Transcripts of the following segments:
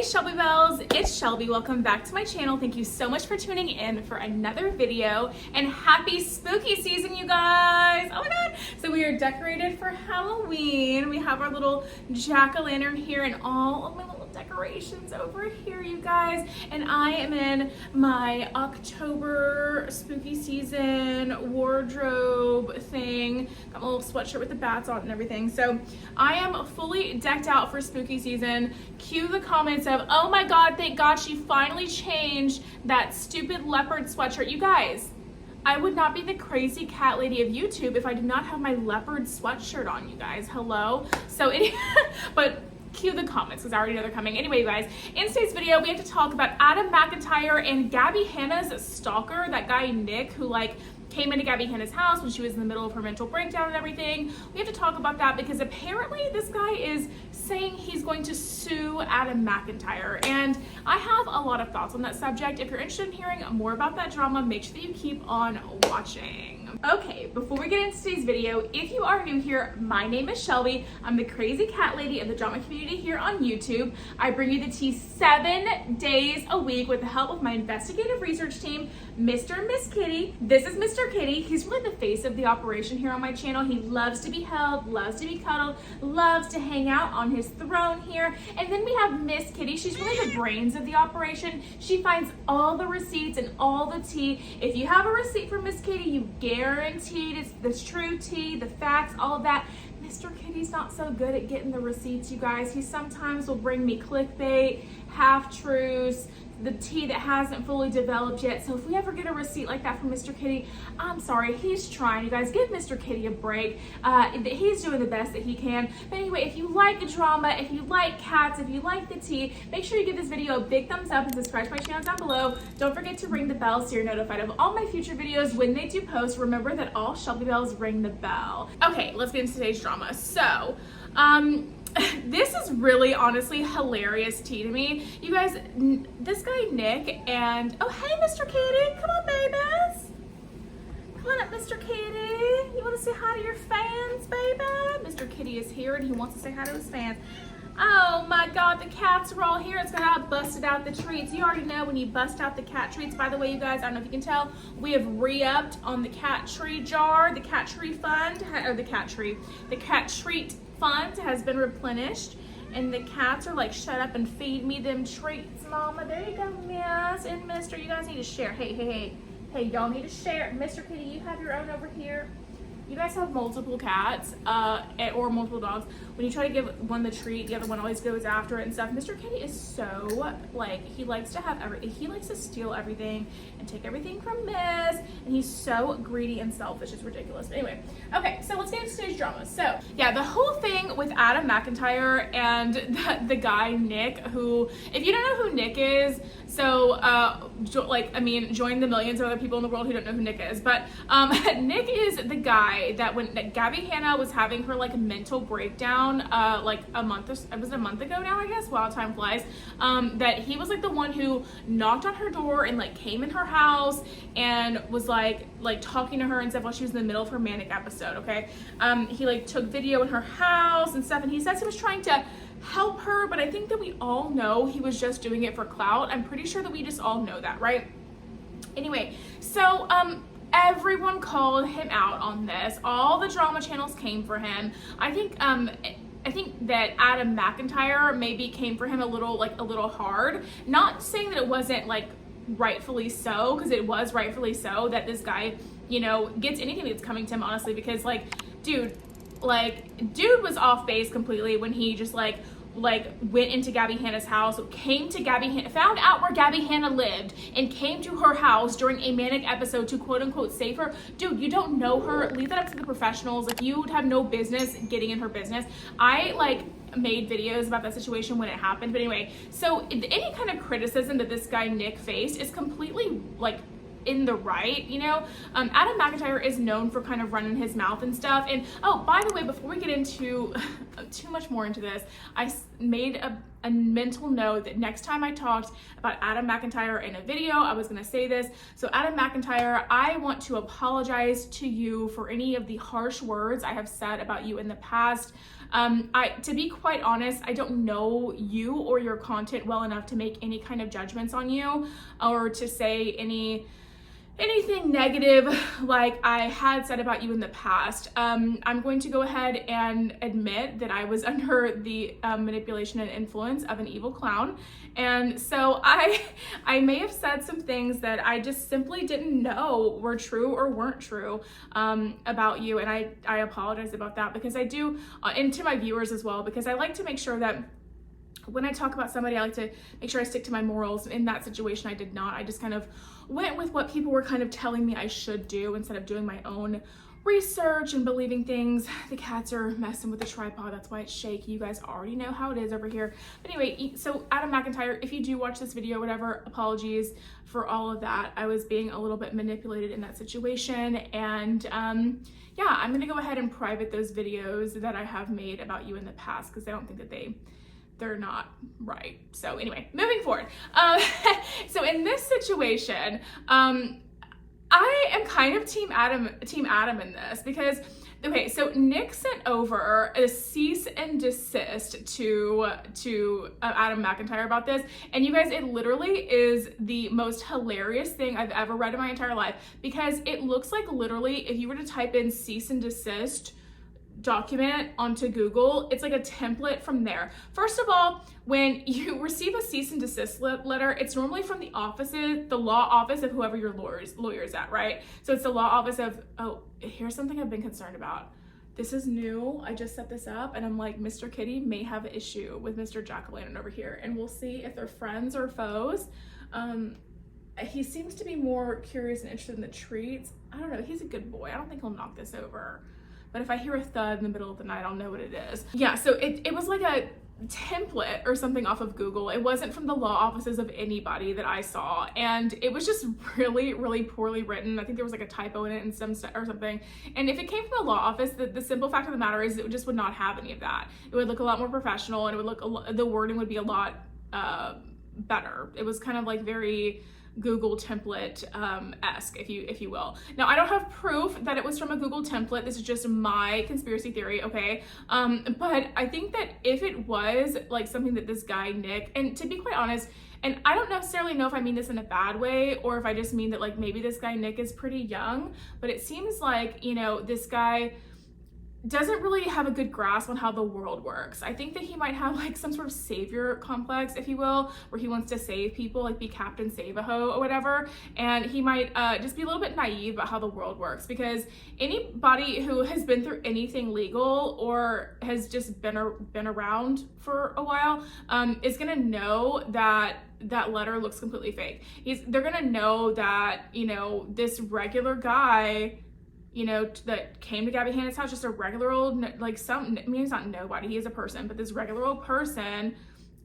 Hey Shelby Bells, it's Shelby. Welcome back to my channel. Thank you so much for tuning in for another video, and happy spooky season, you guys. Oh my god. So we are decorated for Halloween. We have our little jack-o'-lantern here and all of my little decorations over here, you guys. And I am in my October spooky season wardrobe thing. Got my little sweatshirt with the bats on and everything. So I am fully decked out for spooky season. Cue the comments of, oh my god, thank god she finally changed that stupid leopard sweatshirt. You guys, I would not be the crazy cat lady of YouTube if I did not have my leopard sweatshirt on, you guys. Hello? So but cue the comments because I already know they're coming. Anyway, you guys, in today's video we have to talk about Adam McIntyre and Gabbie Hannas STALKER, that guy Nick who came into Gabbie Hanna's house when she was in the middle of her mental breakdown and everything. We have to talk about that because apparently this guy is saying he's going to sue Adam McIntyre, and I have a lot of thoughts on that subject. If you're interested in hearing more about that drama, make sure that you keep on watching. Okay, before we get into today's video, if you are new here, my name is Shelby. I'm the crazy cat lady of the drama community here on YouTube. I bring you the tea 7 days a week with the help of my investigative research team, Mr. and Miss Kitty. This is Mr. Kitty. He's really the face of the operation here on my channel. He loves to be held, loves to be cuddled, loves to hang out on his throne here. And then we have Miss Kitty. She's really the brains of the operation. She finds all the receipts and all the tea. If you have a receipt from Miss Kitty, you guaranteed it's the true tea, the facts, all of that. Mr. Kitty's not so good at getting the receipts, you guys. He sometimes will bring me clickbait, half-truths, the tea that hasn't fully developed yet. So if we ever get a receipt like that from Mr. Kitty, I'm sorry, he's trying. You guys, give Mr. Kitty a break. He's doing the best that he can. But anyway, if you like drama, if you like cats, if you like the tea, make sure you give this video a big thumbs up and subscribe to my channel down below. Don't forget to ring the bell so you're notified of all my future videos when they do post. Remember that all Shelby Bells ring the bell. Okay, let's get into today's drama. So, this is really honestly hilarious tea to me. You guys, this guy Nick and, oh hey Mr. Kitty, come on babies. Come on up Mr. Kitty. You want to say hi to your fans, baby? Mr. Kitty is here and he wants to say hi to his fans. Oh my god, the cats are all here. It's got out busted out the treats. You already know when you bust out the cat treats. By the way, you guys, I don't know if you can tell, we have re-upped on the cat tree jar. The cat tree fund, or the cat treat fund has been replenished, and the cats are like, shut up and feed me them treats, mama. There you go, miss and mister. You guys need to share. Hey, y'all need to share. Mr. Kitty, you have your own over here. You guys have multiple cats or multiple dogs. When you try to give one the treat, the other one always goes after it and stuff. Mr. Kitty is so, he likes to have everything. He likes to steal everything and take everything from Miss, and he's so greedy and selfish. It's ridiculous. But anyway, okay, so let's get into today's drama. So, yeah, the whole thing with Adam McIntyre and the guy Nick, who, if you don't know who Nick is, so, join the millions of other people in the world who don't know who Nick is. But Nick is the guy that when Gabbie Hanna was having her mental breakdown, a month ago now, I guess. Wow, time flies. That he was the one who knocked on her door and came in her house and was talking to her and stuff while she was in the middle of her manic episode. Okay, he took video in her house and stuff, and he says he was trying to help her, but I think that we all know he was just doing it for clout. I'm pretty sure that we just all know that, right? Anyway, so everyone called him out on this. All the drama channels came for him. I think that Adam McIntyre maybe came for him a little hard. Not saying that it wasn't rightfully so, because it was rightfully so that this guy, gets anything that's coming to him, honestly, because dude was off base completely when he just went into Gabbie Hanna's house, came to Gabbie Hanna, found out where Gabbie Hanna lived, and came to her house during a manic episode to quote unquote save her. Dude, you don't know her. Leave that up to the professionals. You would have no business getting in her business. I made videos about that situation when it happened. But anyway, so any kind of criticism that this guy Nick faced is completely in the right, Adam McIntyre is known for kind of running his mouth and stuff. And oh, by the way, before we get into too much more into this, made a mental note that next time I talked about Adam McIntyre in a video, I was gonna say this. So Adam McIntyre, I want to apologize to you for any of the harsh words I have said about you in the past. To be quite honest, I don't know you or your content well enough to make any kind of judgments on you or to say anything negative like I had said about you in the past. I'm going to go ahead and admit that I was under the manipulation and influence of an evil clown. And so I may have said some things that I just simply didn't know were true or weren't true about you. And I apologize about that, because I do, and to my viewers as well, because I like to make sure that when I talk about somebody, I like to make sure I stick to my morals. In that situation, I did not. I just kind of went with what people were kind of telling me I should do instead of doing my own research and believing things. The cats are messing with the tripod. That's why it's shaky. You guys already know how it is over here. But anyway, so Adam McIntyre, if you do watch this video, whatever, apologies for all of that. I was being a little bit manipulated in that situation. And yeah, I'm going to go ahead and private those videos that I have made about you in the past, because I don't think that they're not right. So anyway, moving forward. So in this situation, I am kind of team Adam in this, because, okay, so Nick sent over a cease and desist to Adam McIntyre about this. And you guys, it literally is the most hilarious thing I've ever read in my entire life, because it looks like literally if you were to type in cease and desist document onto Google, it's like a template from there. First of all, when you receive a cease and desist letter, it's normally from the law office of whoever your lawyer is at, right? So it's the law office of, oh, here's something I've been concerned about. This is new. I just set this up, and I'm like, Mr. Kitty may have an issue with Mr. Jack-o'-lantern over here, and we'll see if they're friends or foes. He seems to be more curious and interested in the treats. I don't know. He's a good boy. I don't think he'll knock this over. But if I hear a thud in the middle of the night, I'll know what it is. Yeah, so it was like a template or something off of Google. It wasn't from the law offices of anybody that I saw. And it was just really, really poorly written. I think there was like a typo in it and or something. And if it came from the law office, the simple fact of the matter is it just would not have any of that. It would look a lot more professional, and it would look, the wording would be a lot better. It was kind of like very Google template esque, if you will. Now, I don't have proof that it was from a Google template. This is just my conspiracy theory, okay? But I think that if it was like something that this guy Nick, and to be quite honest, and I don't necessarily know if I mean this in a bad way or if I just mean that like maybe this guy Nick is pretty young, but it seems like, you know, this guy doesn't really have a good grasp on how the world works. I think that he might have like some sort of savior complex, if you will, where he wants to save people, like be Captain Save-A-Ho or whatever. And he might just be a little bit naive about how the world works, because anybody who has been through anything legal or has just been around for a while is gonna know that that letter looks completely fake. They're gonna know that, you know, this regular guy, you know, that came to Gabbie Hanna's house, just a regular old, like I mean, he's not nobody, he is a person, but this regular old person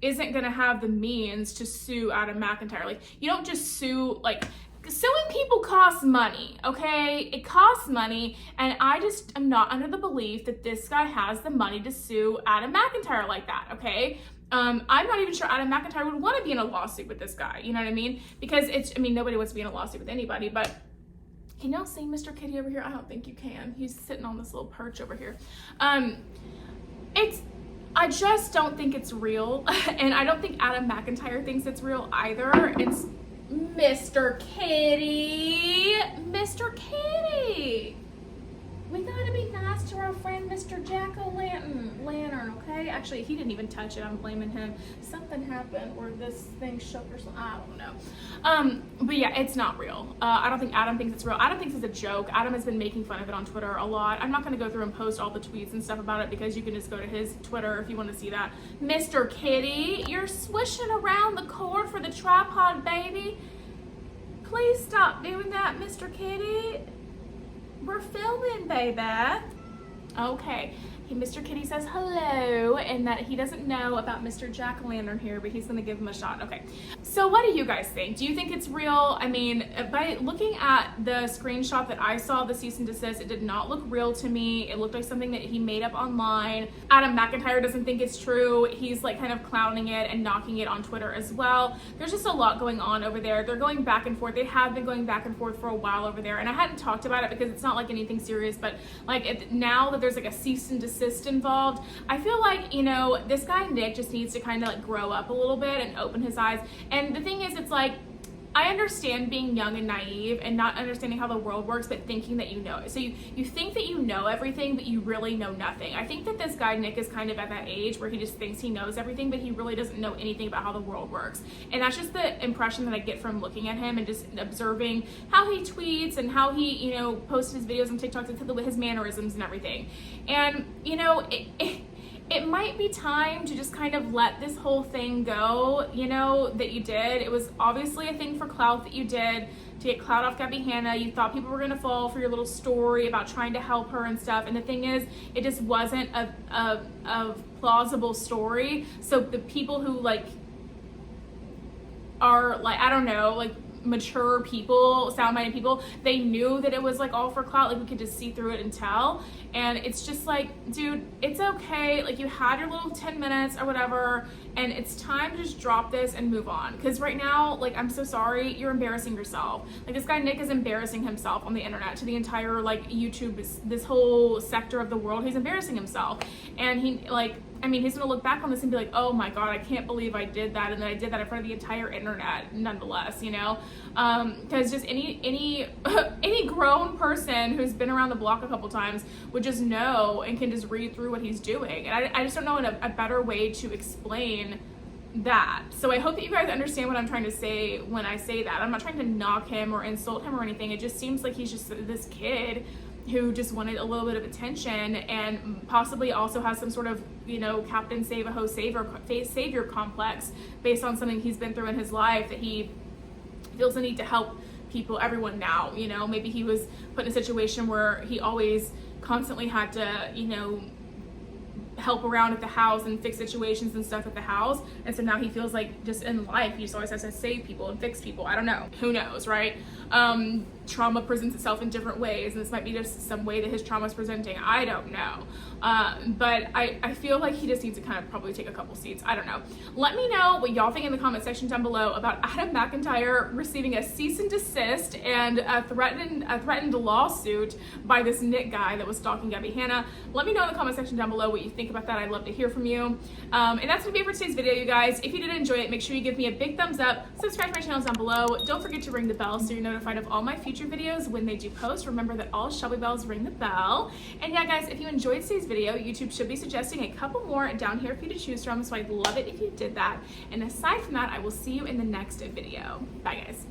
isn't gonna have the means to sue Adam McIntyre. Like, you don't just sue, like, suing people costs money, okay? It costs money, and I just am not under the belief that this guy has the money to sue Adam McIntyre like that, okay? I'm not even sure Adam McIntyre would want to be in a lawsuit with this guy, you know what I mean? Because I mean, nobody wants to be in a lawsuit with anybody, but can y'all see Mr. Kitty over here? I don't think you can. He's sitting on this little perch over here. I just don't think it's real. And I don't think Adam McIntyre thinks it's real either. It's Mr. Kitty. Mr. Kitty. We gotta be nice to our friend Mr. Jack-o'-lantern, okay? Actually, he didn't even touch it. I'm blaming him. Something happened where this thing shook or something. I don't know. But yeah, it's not real. I don't think Adam thinks it's real. Adam thinks it's a joke. Adam has been making fun of it on Twitter a lot. I'm not gonna go through and post all the tweets and stuff about it, because you can just go to his Twitter if you want to see that. Mr. Kitty, you're swishing around the cord for the tripod, baby. Please stop doing that, Mr. Kitty. We're filming, baby. Okay, Mr. Kitty says hello, and that he doesn't know about Mr. Jack-o'-lantern here, but he's gonna give him a shot. Okay, so what do you guys think? Do you think it's real? I mean, by looking at the screenshot that I saw, the cease and desist, it did not look real to me. It looked like something that he made up online. Adam McIntyre doesn't think it's true. He's like kind of clowning it and knocking it on Twitter as well. There's just a lot going on over there. They're going back and forth. They have been going back and forth for a while over there, and I hadn't talked about it because it's not like anything serious, but like now that there's like a cease and desist involved, I feel like, you know, this guy Nick just needs to kind of like grow up a little bit and open his eyes. And the thing is, it's like, I understand being young and naive and not understanding how the world works, but thinking that you know it. So you think that you know everything, but you really know nothing. I think that this guy Nick is kind of at that age where he just thinks he knows everything, but he really doesn't know anything about how the world works. And that's just the impression that I get from looking at him and just observing how he tweets and how he, you know, posts his videos on TikTok, his mannerisms and everything. And, you know, it might be time to just kind of let this whole thing go, you know, that you did. It was obviously a thing for clout that you did to get clout off Gabbie Hanna. You thought people were gonna fall for your little story about trying to help her and stuff. And the thing is, it just wasn't a plausible story. So the people who like are like, I don't know, like mature people, sound-minded people, they knew that it was like all for clout. Like we could just see through it and tell. And it's just like, dude, it's okay. Like you had your little 10 minutes or whatever, and it's time to just drop this and move on. Because right now, like, I'm so sorry, you're embarrassing yourself. Like this guy Nick is embarrassing himself on the internet to the entire like YouTube, this whole sector of the world. He's embarrassing himself, and he like, I mean, he's gonna look back on this and be like, oh my God, I can't believe I did that, and then I did that in front of the entire internet nonetheless, you know? Because just any grown person who's been around the block a couple times would just know and can just read through what he's doing. And I just don't know a better way to explain that. So I hope that you guys understand what I'm trying to say when I say that. I'm not trying to knock him or insult him or anything. It just seems like he's just this kid who just wanted a little bit of attention and possibly also has some sort of, you know, Captain Save-A-Ho savior complex based on something he's been through in his life, that he feels the need to help people, everyone now, you know. Maybe he was put in a situation where he always constantly had to, you know, help around at the house and fix situations and stuff at the house, and so now he feels like just in life he just always has to save people and fix people. I don't know, who knows, right? Trauma presents itself in different ways, and this might be just some way that his trauma is presenting. I don't know, but I feel like he just needs to kind of probably take a couple seats. I don't know. Let me know what y'all think in the comment section down below about Adam McIntyre receiving a cease and desist and a threatened lawsuit by this Nick guy that was stalking Gabbie Hanna. Let me know in the comment section down below what you think about that. I'd love to hear from you. And that's gonna be it for today's video, you guys. If you did enjoy it, make sure you give me a big thumbs up, subscribe to my channel down below. Don't forget to ring the bell so you're notified of all my future videos when they do post. Remember that all Shelby bells ring the bell. And yeah, guys, if you enjoyed today's video, YouTube should be suggesting a couple more down here for you to choose from, so I'd love it if you did that. And aside from that, I will see you in the next video. Bye, guys.